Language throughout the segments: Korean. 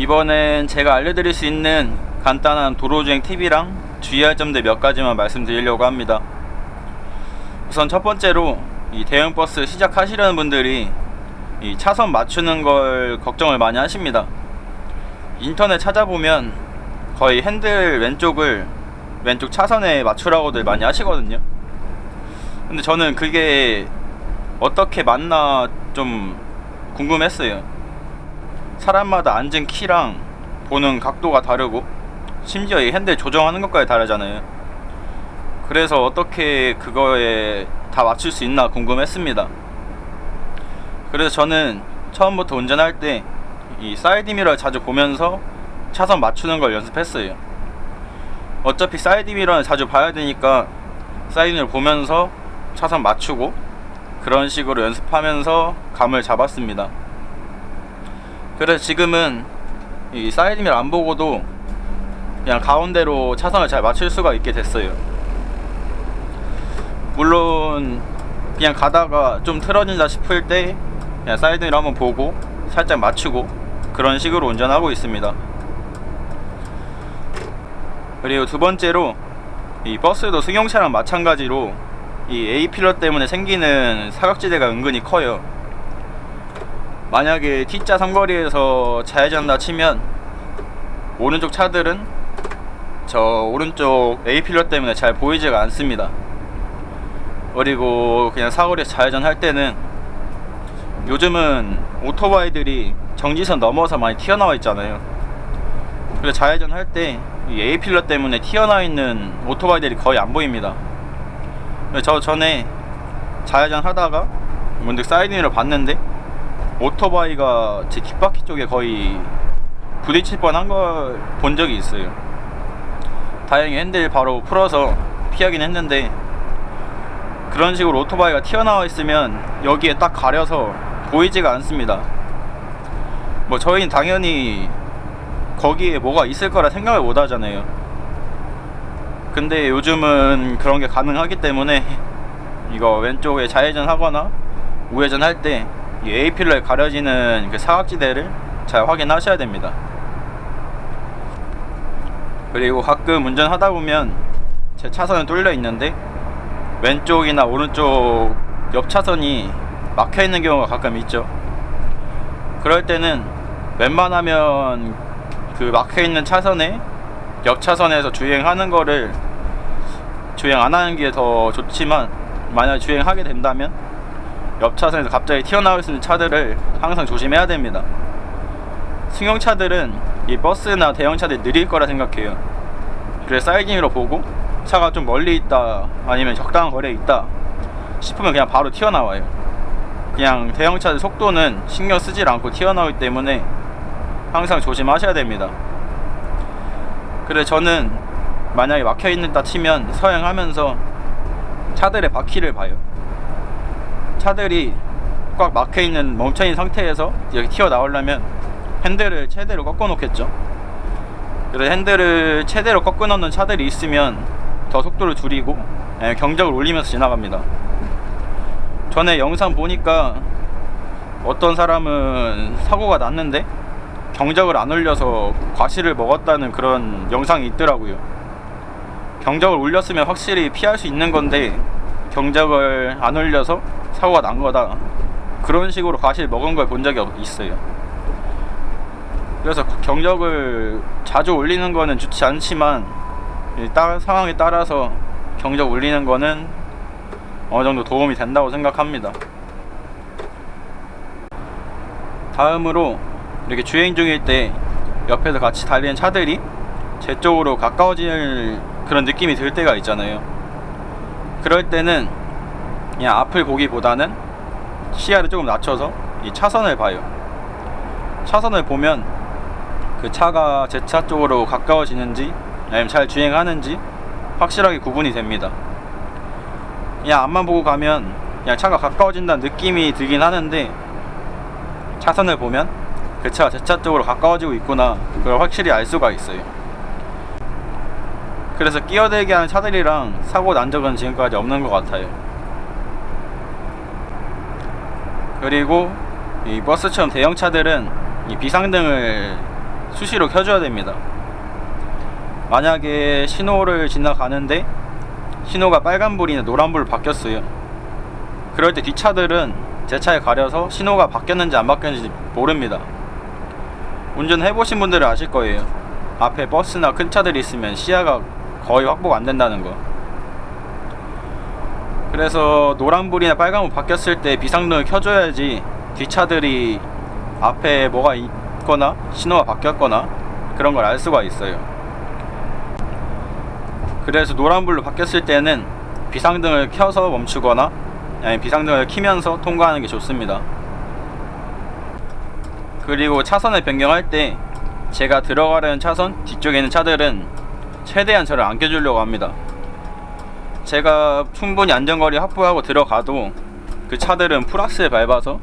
이번엔 제가 알려드릴 수 있는 간단한 도로주행 팁이랑 주의할 점들 몇 가지만 말씀드리려고 합니다. 우선 첫 번째로 이 대형버스 시작하시려는 분들이 이 차선 맞추는 걸 걱정을 많이 하십니다. 인터넷 찾아보면 거의 핸들 왼쪽 차선에 맞추라고들 많이 하시거든요. 근데 저는 그게 어떻게 맞나 좀 궁금했어요. 사람마다 앉은 키랑 보는 각도가 다르고 심지어 이 핸들 조정하는 것까지 다르잖아요. 그래서 어떻게 그거에 다 맞출 수 있나 궁금했습니다. 그래서 저는 처음부터 운전할 때 이 사이드미러를 자주 보면서 차선 맞추는 걸 연습했어요. 어차피 사이드미러는 자주 봐야 되니까 사이드미러 보면서 차선 맞추고 그런 식으로 연습하면서 감을 잡았습니다. 그래서 지금은 이 사이드미러 안 보고도 그냥 가운데로 차선을 잘 맞출 수가 있게 됐어요. 물론 그냥 가다가 좀 틀어진다 싶을 때 그냥 사이드미러 한번 보고 살짝 맞추고 그런 식으로 운전하고 있습니다. 그리고 두 번째로 이 버스도 승용차랑 마찬가지로 이 A필러 때문에 생기는 사각지대가 은근히 커요. 만약에 T자 삼거리에서 좌회전한다 치면 오른쪽 차들은 저 오른쪽 A필러 때문에 잘 보이지가 않습니다. 그리고 그냥 사거리에서 좌회전할 때는 요즘은 오토바이들이 정지선 넘어서 많이 튀어나와 있잖아요. 그래서 좌회전 할 때 이 A필러 때문에 튀어나와 있는 오토바이들이 거의 안 보입니다. 저 전에 좌회전 하다가 문득 사이드미러 봤는데 오토바이가 제 뒷바퀴 쪽에 거의 부딪힐 뻔한 걸 본 적이 있어요. 다행히 핸들 바로 풀어서 피하긴 했는데 그런 식으로 오토바이가 튀어나와 있으면 여기에 딱 가려서 보이지가 않습니다. 뭐 저희는 당연히 거기에 뭐가 있을 거라 생각을 못 하잖아요. 근데 요즘은 그런 게 가능하기 때문에 이거 왼쪽에 좌회전 하거나 우회전 할 때 이 A필러에 가려지는 그 사각지대를 잘 확인하셔야 됩니다. 그리고 가끔 운전하다 보면 제 차선은 뚫려 있는데 왼쪽이나 오른쪽 옆 차선이 막혀 있는 경우가 가끔 있죠. 그럴 때는 웬만하면 그 막혀 있는 차선에 옆 차선에서 주행하는 거를 주행 안 하는 게 더 좋지만 만약 주행하게 된다면 옆 차선에서 갑자기 튀어나올 수 있는 차들을 항상 조심해야 됩니다. 승용차들은 이 버스나 대형차들이 느릴 거라 생각해요. 그래서 사이드미러 보고 차가 좀 멀리 있다 아니면 적당한 거리에 있다 싶으면 그냥 바로 튀어나와요. 그냥 대형차들 속도는 신경 쓰질 않고 튀어나오기 때문에 항상 조심하셔야 됩니다. 그래서 저는 만약에 막혀있는다 치면 서행하면서 차들의 바퀴를 봐요. 차들이 꽉 막혀있는 멈춰있는 상태에서 여기 튀어나오려면 핸들을 최대로 꺾어 놓겠죠. 그래서 핸들을 최대로 꺾어 놓는 차들이 있으면 더 속도를 줄이고 경적을 울리면서 지나갑니다. 전에 영상 보니까 어떤 사람은 사고가 났는데 경적을 안 울려서 과실을 먹었다는 그런 영상이 있더라고요. 경적을 울렸으면 확실히 피할 수 있는 건데 경적을 안 울려서 사고가 난 거다, 그런 식으로 과실 먹은 걸 본 적이 있어요. 그래서 경적을 자주 울리는 거는 좋지 않지만 상황에 따라서 경적 울리는 거는 어느 정도 도움이 된다고 생각합니다. 다음으로 이렇게 주행 중일 때 옆에서 같이 달리는 차들이 제 쪽으로 가까워질 그런 느낌이 들 때가 있잖아요. 그럴 때는 그냥 앞을 보기보다는 시야를 조금 낮춰서 이 차선을 봐요. 차선을 보면 그 차가 제 차 쪽으로 가까워지는지 아니면 잘 주행하는지 확실하게 구분이 됩니다. 그냥 앞만 보고 가면 그냥 차가 가까워진다는 느낌이 들긴 하는데 차선을 보면 그 차가 제 차 쪽으로 가까워지고 있구나, 그걸 확실히 알 수가 있어요. 그래서 끼어들게 하는 차들이랑 사고 난 적은 지금까지 없는 것 같아요. 그리고 이 버스처럼 대형차들은 이 비상등을 수시로 켜줘야 됩니다. 만약에 신호를 지나가는데 신호가 빨간불이나 노란불로 바뀌었어요. 그럴 때 뒷차들은 제 차에 가려서 신호가 바뀌었는지 안 바뀌었는지 모릅니다. 운전해보신 분들은 아실 거예요. 앞에 버스나 큰 차들이 있으면 시야가 거의 확보가 안 된다는 거. 그래서 노란불이나 빨간불 바뀌었을 때 비상등을 켜줘야지 뒷차들이 앞에 뭐가 있거나 신호가 바뀌었거나 그런 걸 알 수가 있어요. 그래서 노란불로 바뀌었을 때는 비상등을 켜서 멈추거나 아니면 비상등을 켜면서 통과하는 게 좋습니다. 그리고 차선을 변경할 때 제가 들어가려는 차선 뒤쪽에 있는 차들은 최대한 저를 안 껴주려고 합니다. 제가 충분히 안전거리 확보하고 들어가도 그 차들은 풀악셀을 밟아서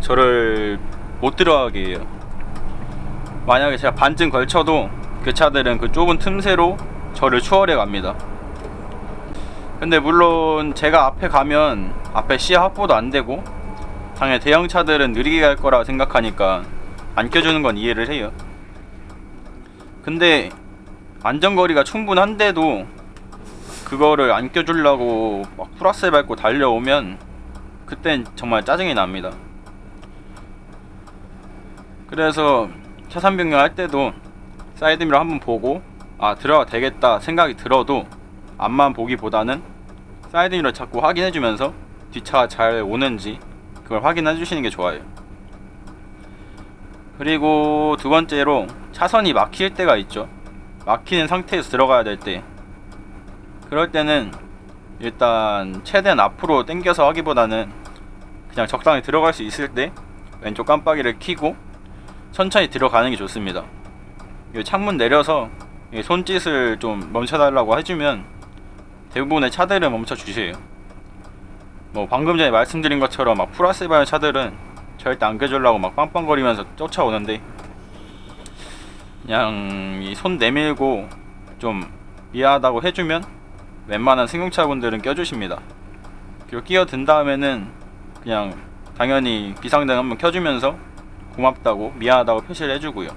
저를 못 들어가게 해요. 만약에 제가 반쯤 걸쳐도 그 차들은 그 좁은 틈새로 저를 추월해 갑니다. 근데 물론 제가 앞에 가면 앞에 시야 확보도 안 되고 당연히 대형 차들은 느리게 갈 거라 생각하니까 안 껴주는 건 이해를 해요. 근데 안전거리가 충분한데도 그거를 안 껴주려고 막 풀악셀 밟고 달려오면 그땐 정말 짜증이 납니다. 그래서 차선 변경할 때도 사이드미러 한번 보고 아 들어가 되겠다 생각이 들어도 앞만 보기보다는 사이드미러 자꾸 확인해주면서 뒷차가 잘 오는지 그걸 확인해주시는 게 좋아요. 그리고 두 번째로 차선이 막힐 때가 있죠. 막히는 상태에서 들어가야 될 때, 그럴 때는 일단 최대한 앞으로 당겨서 하기보다는 그냥 적당히 들어갈 수 있을 때 왼쪽 깜빡이를 켜고 천천히 들어가는 게 좋습니다. 창문 내려서 손짓을 좀 멈춰달라고 해주면 대부분의 차들은 멈춰주세요. 뭐 방금 전에 말씀드린 것처럼 막 풀악셀 차들은 절대 안 껴주려고 막 빵빵거리면서 쫓아오는데 그냥 이 손 내밀고 좀 미안하다고 해주면 웬만한 승용차분들은 껴주십니다. 그리고 끼어든 다음에는 그냥 당연히 비상등 한번 켜주면서 고맙다고 미안하다고 표시를 해주고요.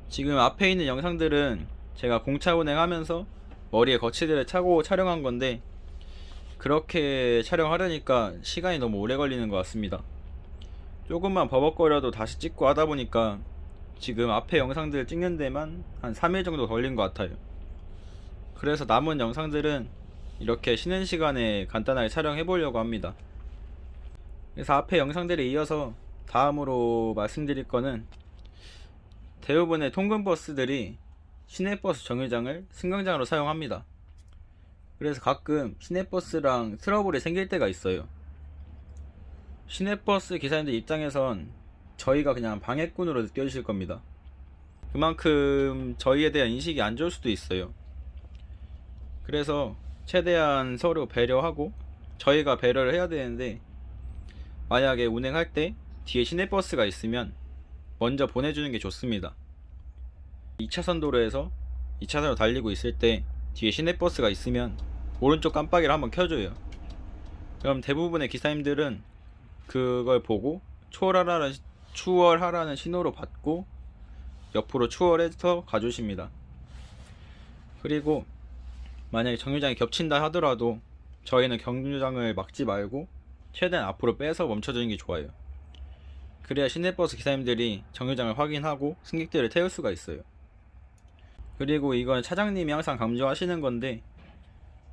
지금 앞에 있는 영상들은 제가 공차 운행하면서 머리에 거치대를 차고 촬영한 건데 그렇게 촬영하려니까 시간이 너무 오래 걸리는 것 같습니다. 조금만 버벅거려도 다시 찍고 하다 보니까 지금 앞에 영상들 찍는 데만 한 3일 정도 걸린 것 같아요. 그래서 남은 영상들은 이렇게 쉬는 시간에 간단하게 촬영해 보려고 합니다. 그래서 앞에 영상들에 이어서 다음으로 말씀드릴 거는 대부분의 통근버스들이 시내버스 정류장을 승강장으로 사용합니다. 그래서 가끔 시내버스랑 트러블이 생길 때가 있어요. 시내버스 기사님들 입장에선 저희가 그냥 방해꾼으로 느껴지실 겁니다. 그만큼 저희에 대한 인식이 안 좋을 수도 있어요. 그래서 최대한 서로 배려하고 저희가 배려를 해야 되는데 만약에 운행할 때 뒤에 시내버스가 있으면 먼저 보내주는 게 좋습니다. 2차선 도로에서 2차선으로 달리고 있을 때 뒤에 시내버스가 있으면 오른쪽 깜빡이를 한번 켜줘요. 그럼 대부분의 기사님들은 그걸 보고 추월하라는 신호로 받고 옆으로 추월해서 가주십니다. 그리고 만약에 정류장이 겹친다 하더라도 저희는 정류장을 막지 말고 최대한 앞으로 빼서 멈춰주는 게 좋아요. 그래야 시내버스 기사님들이 정류장을 확인하고 승객들을 태울 수가 있어요. 그리고 이건 차장님이 항상 강조하시는 건데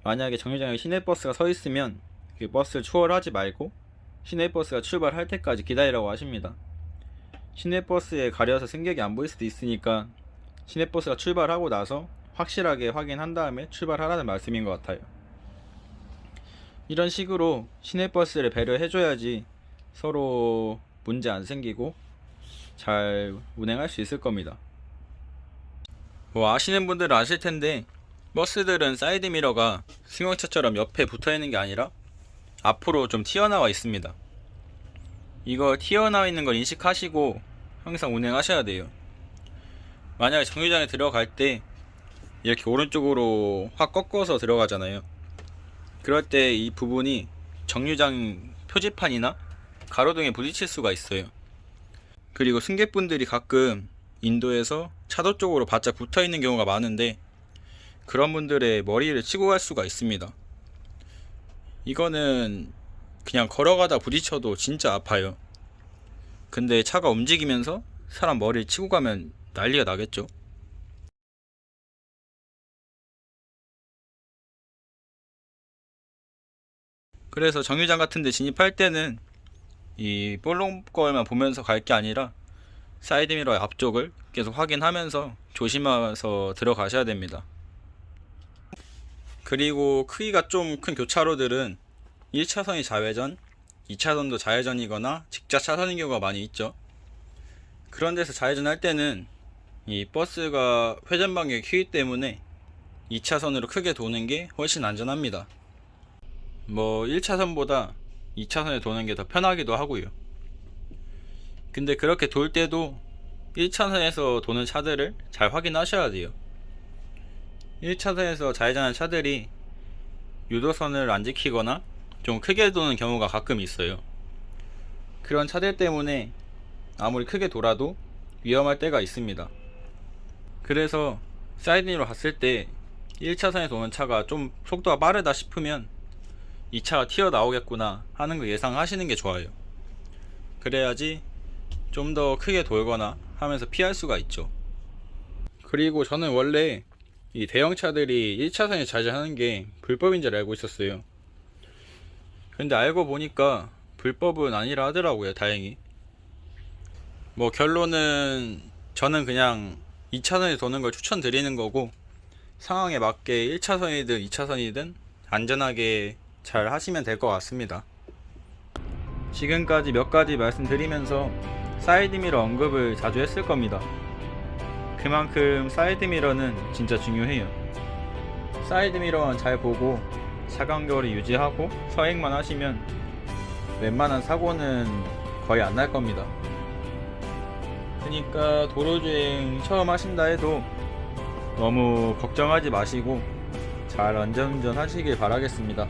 만약에 정류장에 시내버스가 서 있으면 그 버스를 추월하지 말고 시내버스가 출발할 때까지 기다리라고 하십니다. 시내버스에 가려서 승객이 안 보일 수도 있으니까 시내버스가 출발하고 나서 확실하게 확인한 다음에 출발하라는 말씀인 것 같아요. 이런 식으로 시내버스를 배려해줘야지 서로 문제 안 생기고 잘 운행할 수 있을 겁니다. 뭐 아시는 분들은 아실 텐데 버스들은 사이드미러가 승용차처럼 옆에 붙어있는 게 아니라 앞으로 좀 튀어나와 있습니다. 이거 튀어나와 있는 걸 인식하시고 항상 운행하셔야 돼요. 만약에 정류장에 들어갈 때 이렇게 오른쪽으로 확 꺾어서 들어가잖아요. 그럴 때 이 부분이 정류장 표지판이나 가로등에 부딪힐 수가 있어요. 그리고 승객분들이 가끔 인도에서 차도 쪽으로 바짝 붙어 있는 경우가 많은데 그런 분들의 머리를 치고 갈 수가 있습니다. 이거는 그냥 걸어가다 부딪혀도 진짜 아파요. 근데 차가 움직이면서 사람 머리를 치고 가면 난리가 나겠죠. 그래서 정류장 같은 데 진입할 때는 이 볼록거리만 보면서 갈 게 아니라 사이드미러 앞쪽을 계속 확인하면서 조심해서 들어가셔야 됩니다. 그리고 크기가 좀 큰 교차로들은 1차선이 좌회전, 2차선도 좌회전이거나 직자 차선인 경우가 많이 있죠. 그런 데서 좌회전할 때는 이 버스가 회전 방향이 크기 때문에 2차선으로 크게 도는 게 훨씬 안전합니다. 뭐 1차선보다 2차선에 도는 게 더 편하기도 하고요. 근데 그렇게 돌 때도 1차선에서 도는 차들을 잘 확인하셔야 돼요. 1차선에서 좌회전하는 차들이 유도선을 안 지키거나 좀 크게 도는 경우가 가끔 있어요. 그런 차들 때문에 아무리 크게 돌아도 위험할 때가 있습니다. 그래서 사이드미러 갔을 때 1차선에서 오는 차가 좀 속도가 빠르다 싶으면 이 차가 튀어나오겠구나 하는 거 예상하시는 게 좋아요. 그래야지 좀 더 크게 돌거나 하면서 피할 수가 있죠. 그리고 저는 원래 이 대형차들이 1차선에 좌회전하는 게 불법인 줄 알고 있었어요. 근데 알고 보니까 불법은 아니라 하더라고요, 다행히. 뭐 결론은 저는 그냥 2차선에 도는 걸 추천드리는 거고, 상황에 맞게 1차선이든 2차선이든 안전하게 잘 하시면 될 것 같습니다. 지금까지 몇 가지 말씀드리면서 사이드미러 언급을 자주 했을 겁니다. 그만큼 사이드미러는 진짜 중요해요. 사이드미러만 잘 보고 차간거리 유지하고 서행만 하시면 웬만한 사고는 거의 안 날 겁니다. 그러니까 도로주행 처음 하신다 해도 너무 걱정하지 마시고 잘 안전운전 하시길 바라겠습니다.